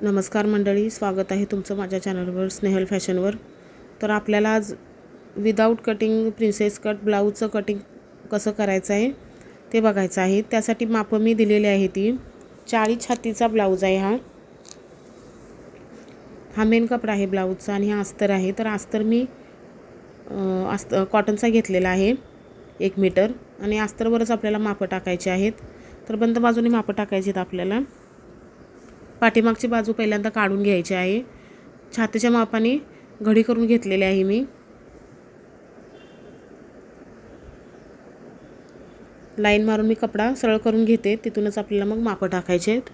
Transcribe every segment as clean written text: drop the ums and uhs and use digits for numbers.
नमस्कार मंडळी, स्वागत आहे तुमचं माझ्या चॅनलवर स्नेहल फॅशनवर। तर आपल्याला आज विदाऊट कटिंग प्रिन्सेस कट ब्लाऊजचं कटिंग कसं करायचं आहे ते बघायचं आहे। त्यासाठी माप मी दिलेली आहे ती 40 छातीचा ब्लाऊज आहे। हा मेन कपडा आहे ब्लाऊजचा आणि हा अस्तर आहे। तर अस्तर मी कॉटनचा घेतलेला आहे 1 मीटर आणि अस्तरवरच आपल्याला माप टाकायचे आहेत। तर बंद बाजूने माप टाकायचे आहेत आपल्याला। पाठीमागची बाजू पहिल्यांदा काढून घ्यायची आहे। छातीच्या मापाने घडी करून घेतलेली आहे मी। लाईन मारून मी कपडा सरळ करून घेते, तिथूनच आपल्याला मग माप टाकायचे आहेत।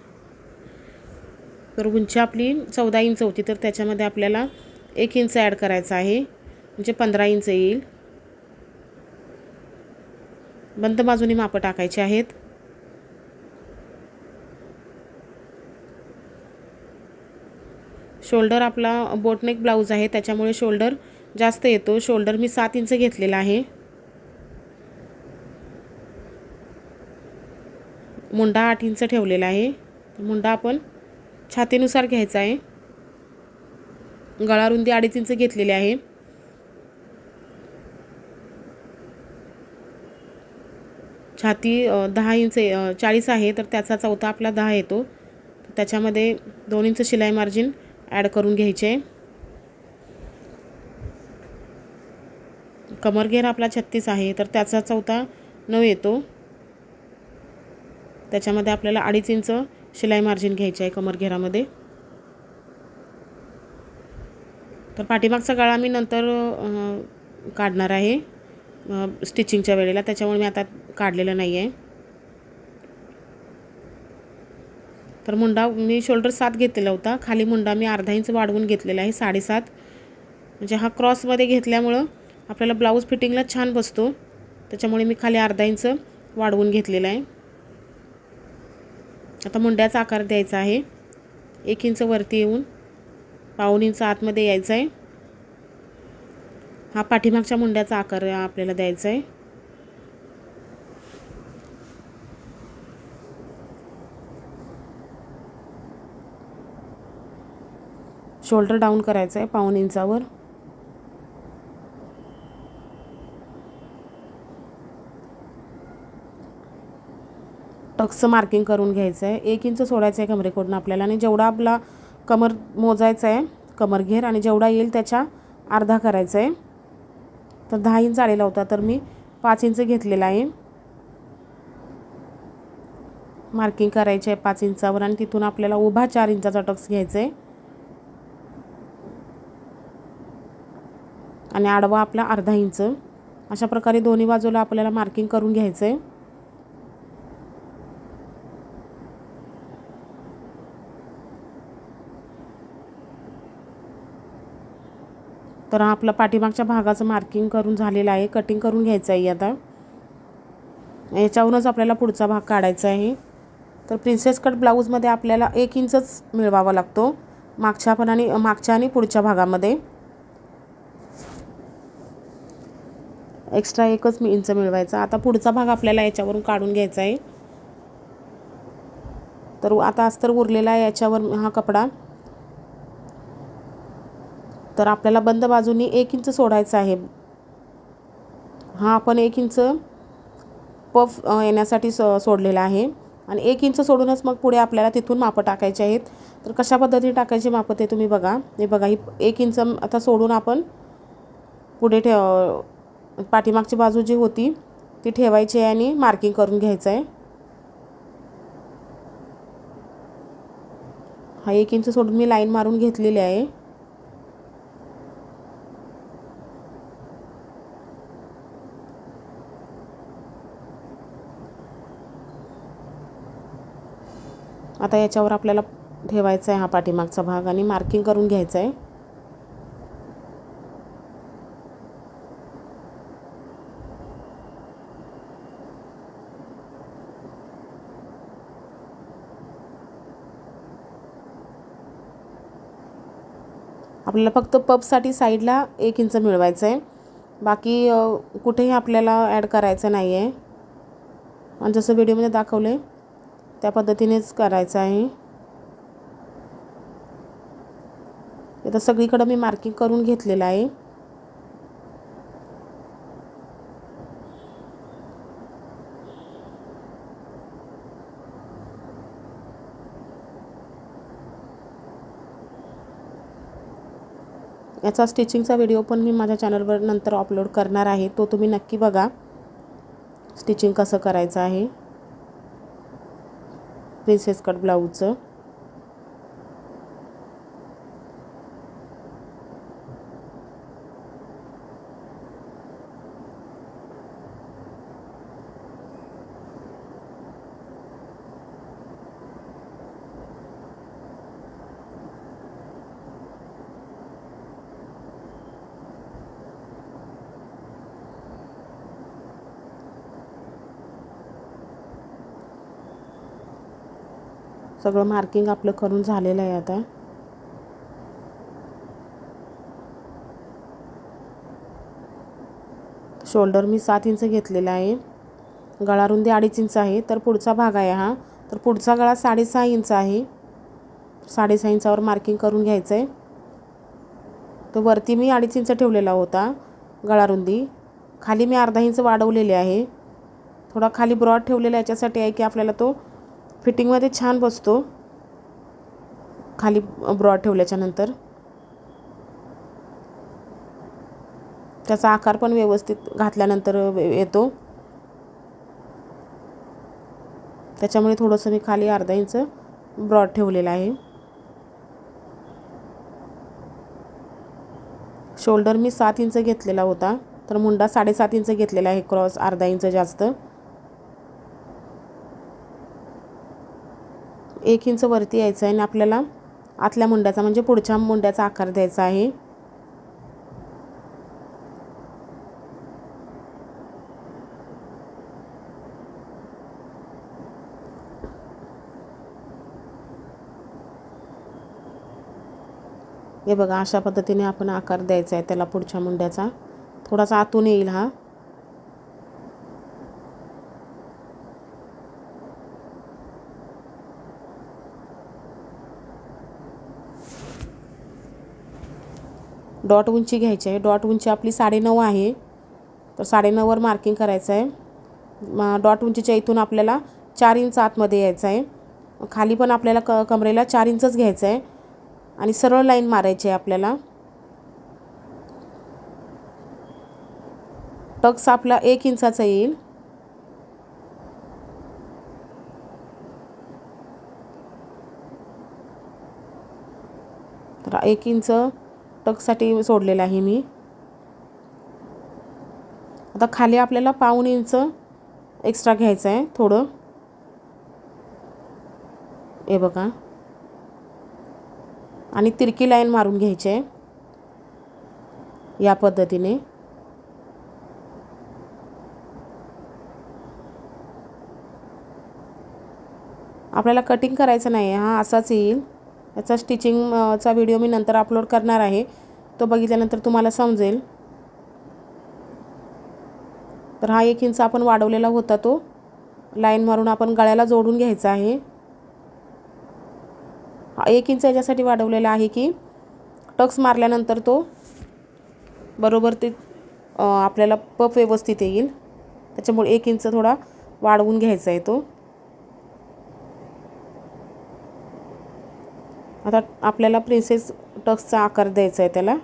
तर उंची आपली 14 इंच होती, तर त्याच्यामध्ये आपल्याला 1 इंच ॲड करायचा आहे, म्हणजे 15 इंच येईल। बंद बाजूने माप टाकायचे आहेत। शोल्डर आपला बोटनेक ब्लाऊज आहे, त्याच्यामुळे शोल्डर जास्त येतो। शोल्डर मी 7 इंच घेतलेला आहे। मुंडा 8 इंच ठेवलेला आहे। मुंडा आपण छातीनुसार घ्यायचा आहे। गळा रुंदी 2.5 इंच घेतलेली आहे। छाती 10 इंच 40 आहे, तर त्याचा चौथा आपला 10 येतो। त्याच्यामध्ये 2 इंच शिलाई मार्जिन ॲड करून घ्यायचे। कमरघेर आपला 36 आहे, तर त्याचा चौथा 9 येतो। त्याच्यामध्ये आपल्याला 2.5 इंच शिलाई मार्जिन घ्यायचे आहे कमरघेरामध्ये। तर पाठीमागचा गळा मी नंतर काढणार आहे स्टिचिंगच्या वेळेला, त्याच्यामुळे मी आता काढलेला नाही आहे। तर मुंडा मी शोल्डर 7 घेतलेला होता, खाली मुंडा मी अर्धा इंच वाढवून घेतलेला आहे 7.5। म्हणजे हा क्रॉसमध्ये घेतल्यामुळं आपल्याला ब्लाऊज फिटिंगला छान बसतो, त्याच्यामुळे मी खाली अर्धा इंच वाढवून घेतलेला आहे। आता मुंड्याचा आकार द्यायचा आहे। 1 इंच वरती येऊन 1.5 इंच आतमध्ये यायचं आहे। हा पाठीमागच्या मुंड्याचा आकार आपल्याला द्यायचा आहे। शोल्डर डाऊन करायचं आहे 1.5 इंचावर। टक्सचं मार्किंग करून घ्यायचं आहे। 1 इंच सोडायचं आहे कमरेकडून आपल्याला, आणि जेवढा आपला कमर मोजायचा आहे कमरघेर, आणि जेवढा येईल त्याच्या अर्धा करायचा आहे। तर 10 इंच आलेला होता, तर मी 5 इंच घेतलेला आहे। मार्किंग करायचे आहे 5 इंचावर, आणि तिथून आपल्याला उभा 4 इंचाचा टक्स घ्यायचा आहे आणि आडवा आपला अर्धा इंच। अशा प्रकारे दोन्ही बाजूला आपल्याला मार्किंग करून घ्यायचं आहे। तर आपला पाठीमागच्या भागाचं मार्किंग करून झालेलं आहे। कटिंग करून घ्यायचं आहे आता। याच्यावरूनच आपल्याला पुढचा भाग काढायचा आहे। तर प्रिन्सेस कट ब्लाऊजमध्ये आपल्याला 1 इंचच मिळवावा लागतो मागच्या आणि पुढच्या भागामध्ये। एक्स्ट्रा 1च इंच मिळवायचा। आता पुढचा भाग आपल्याला याच्यावरून काढून घ्यायचा आहे। तर आता अस्तर उरलेला आहे याच्यावर हा कपडा। तर आपल्याला बंद बाजूनी 1 इंच सोडायचा आहे। हा आपण 1 इंच पफ येण्यासाठी सोडलेला आहे, आणि 1 इंच सोडूनच मग पुढे आपल्याला तिथून माप टाकायचे आहेत। तर कशा पद्धतीने टाकायचे माप ते तुम्ही बघा। हे बघा, ही 1 इंच आता सोडून आपण पुढे पाठीमागची बाजू जी होती ती ठेवायची आहे आणि मार्किंग करून घ्यायचं आहे। हा 1 इंच सोडून मी लाईन मारून घेतलेली आहे। आता याच्यावर आपल्याला ठेवायचा आहे हा पाठीमागचा भाग आणि मार्किंग करून घ्यायचं आहे। आपल्याला फक्त पफसाठी साईडला 1 इंच मिळवायचं आहे, बाकी कुठेही आपल्याला ॲड करायचं नाही आहे। आणि जसं व्हिडिओमध्ये दाखवलं आहे त्या पद्धतीनेच करायचं आहे। आता सगळीकडे मी मार्किंग करून घेतलेलं आहे. याचा स्टिचिंगचा व्हिडिओ पण मी माझ्या चॅनलवर नंतर अपलोड करणार आहे, तो तुम्ही नक्की बघा. स्टिचिंग कसं करायचं आहे प्रिन्सेस कट ब्लाऊजचं. सगळं मार्किंग आपलं करून झालेलं आहे. आता शोल्डर मी 7 इंच घेतलेला आहे. गळा रुंदी 2.5 इंच आहे. तर पुढचा भाग आहे हा, तर पुढचा गळा 6.5 इंच आहे. 6.5 इंचावर मार्किंग करून घ्यायचं आहे. तर वरती मी 2.5 इंच ठेवलेला होता गळा रुंदी, खाली मी अर्धा इंच वाढवलेले आहे. थोडा खाली ब्रॉड ठेवलेला याच्यासाठी आहे की आपल्याला तो फिटिंगमध्ये छान बसतो खाली ब्रॉड ठेवल्याच्यानंतर. त्याचा आकार पण व्यवस्थित घातल्यानंतर येतो. त्याच्यामुळे थोडंसं मी खाली अर्धा इंच ब्रॉड ठेवलेला आहे. शोल्डर मी 7 इंच घेतलेला होता, तर मुंडा 7.5 इंच घेतलेला आहे, क्रॉस अर्धा इंच जास्त. 1 इंच वरती यायचं आहे आणि आपल्याला आतल्या मुंड्याचा म्हणजे पुढच्या मुंड्याचा आकार द्यायचा आहे. हे बघा, अशा पद्धतीने आपण आकार द्यायचा आहे त्याला पुढच्या मुंड्याचा. थोडासा आतून येईल हा. डॉट उंची घ्यायची आहे. डॉट उंची आपली 9.5 आहे, तर 9.5वर मार्किंग करायचं आहे. डॉट उंचीच्या इथून आपल्याला 4 इंच आतमध्ये यायचं आहे. खाली पण आपल्याला कमरेला 4 इंचच घ्यायचं आहे आणि सरळ लाईन मारायची आहे आपल्याला. टक्स आपला 1 इंचाचा येईल. तर 1 इंच टक्ससाठी सोडलेला आहे मी. आता खाली आपल्याला 1/2 इंच एक्स्ट्रा घ्यायचं आहे थोडं. हे बघा, आणि तिरकी लाईन मारून घ्यायची आहे या पद्धतीने. आपल्याला कटिंग करायचं नाही, हा असाच येईल. याचा स्टिचिंगचा व्हिडिओ मी नंतर अपलोड करणार आहे, तो बघितल्यानंतर तुम्हाला समजेल. तर हा 1 इंच आपण वाढवलेला होता, तो लाईन मारून आपण गळ्याला जोडून घ्यायचा आहे. 1 इंच याच्यासाठी वाढवलेला आहे की टक्स मारल्यानंतर तो बरोबर ते आपल्याला पफ व्यवस्थित येईल. त्याच्यामुळे 1 इंच थोडा वाढवून घ्यायचा आहे तो. आता आपल्याला प्रिन्सेस टक्सचा आकार द्यायचा आहे त्याला.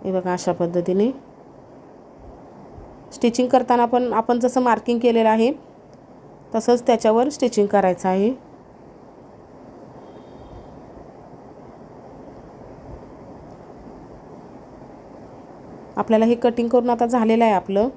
हे बघा, अशा पद्धतीने स्टिचिंग करताना पण आपण जसं मार्किंग केलेलं आहे तसंच त्याच्यावर स्टिचिंग करायचं आहे. आपल्याला हे कटिंग करून आता झालेलं आहे आपलं.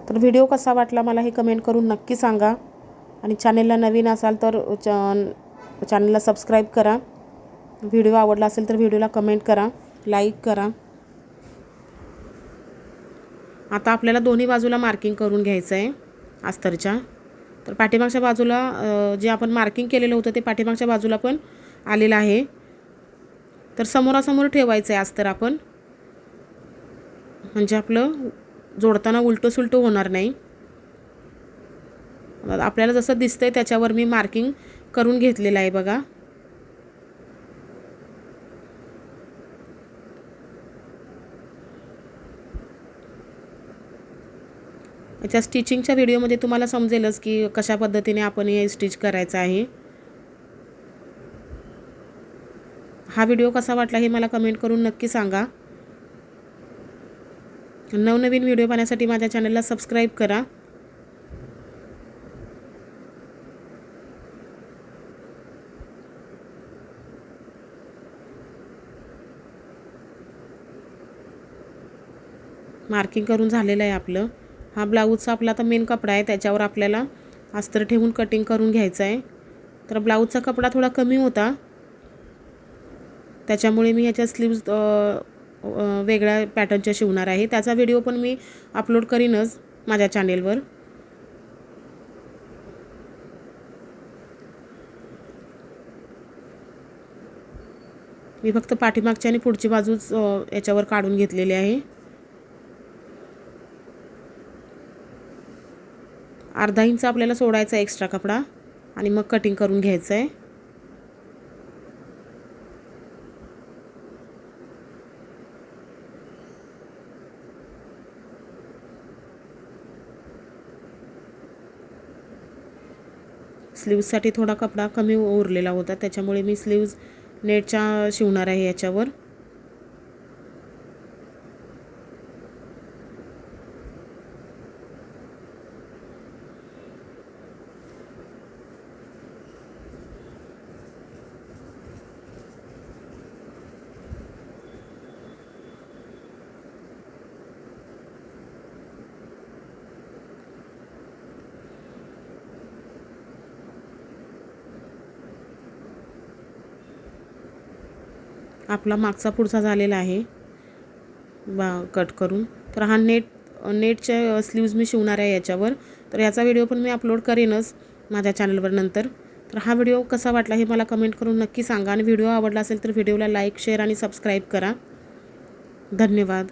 तर व्हिडिओ कसा वाटला मला हे कमेंट करून नक्की सांगा. आणि चॅनेलला नवीन असाल तर चॅनलला सबस्क्राईब करा. व्हिडिओ आवडला असेल तर व्हिडिओला कमेंट करा, लाईक करा. आता आपल्याला दोन्ही बाजूला मार्किंग करून घ्यायचं आहे अस्तरच्या. तर पाठीमागच्या बाजूला जे आपण मार्किंग केलेलं होतं ते पाठीमागच्या बाजूला पण आलेलं आहे. तर समोरासमोर ठेवायचं आहे अस्तर आपण, म्हणजे आपलं जोडताना उलटं सुलटं होणार नाही. आपल्याला जसं दिसतंय त्याच्यावर मी मार्किंग करून घेतलेलं आहे बघा. याच्या स्टिचिंगच्या व्हिडिओमध्ये तुम्हाला समजेलच की कशा पद्धतीने आपण हे स्टिच करायचं आहे. हा व्हिडिओ कसा वाटला हे मला कमेंट करून नक्की सांगा. नवनवीन व्हिडिओ पाहण्यासाठी माझ्या चॅनलला सबस्क्राईब करा. मार्किंग करून झालेलं आहे आपलं. हा ब्लाऊजचा आपला आता मेन कपडा आहे, त्याच्यावर आपल्याला अस्तर ठेवून कटिंग करून घ्यायचं आहे. तर ब्लाऊजचा कपडा थोडा कमी होता, त्याच्यामुळे मी ह्याच्या स्लीव्ज वेगळ्या पॅटर्नच्या शिवणार आहे. त्याचा व्हिडिओ पण मी अपलोड करीनच माझ्या चॅनेलवर. मी फक्त पाठीमागची आणि पुढची बाजूच याच्यावर काढून घेतलेली आहे. अर्धा इंच आपल्याला सोडायचा एक्स्ट्रा कपडा आणि मग कटिंग करून घ्यायचं आहे. स्लीव्जसाठी थोडा कपडा कमी उरलेला होता, त्याच्यामुळे मी स्लीव्ज नेटच्या शिवणार आहे याच्यावर. आपला मागचा पुढचा झालेला आहे कट करून. तर हा नेटच्या स्लीव्ज मी शिवणार आहे याच्यावर. तर याचा व्हिडिओ पण मी अपलोड करेनच माझ्या चॅनलवर नंतर. तर हा व्हिडिओ कसा वाटला हे मला कमेंट करून नक्की सांगा. आणि व्हिडिओ आवडला असेल तर व्हिडिओला लाईक, शेअर आणि सबस्क्राईब करा. धन्यवाद.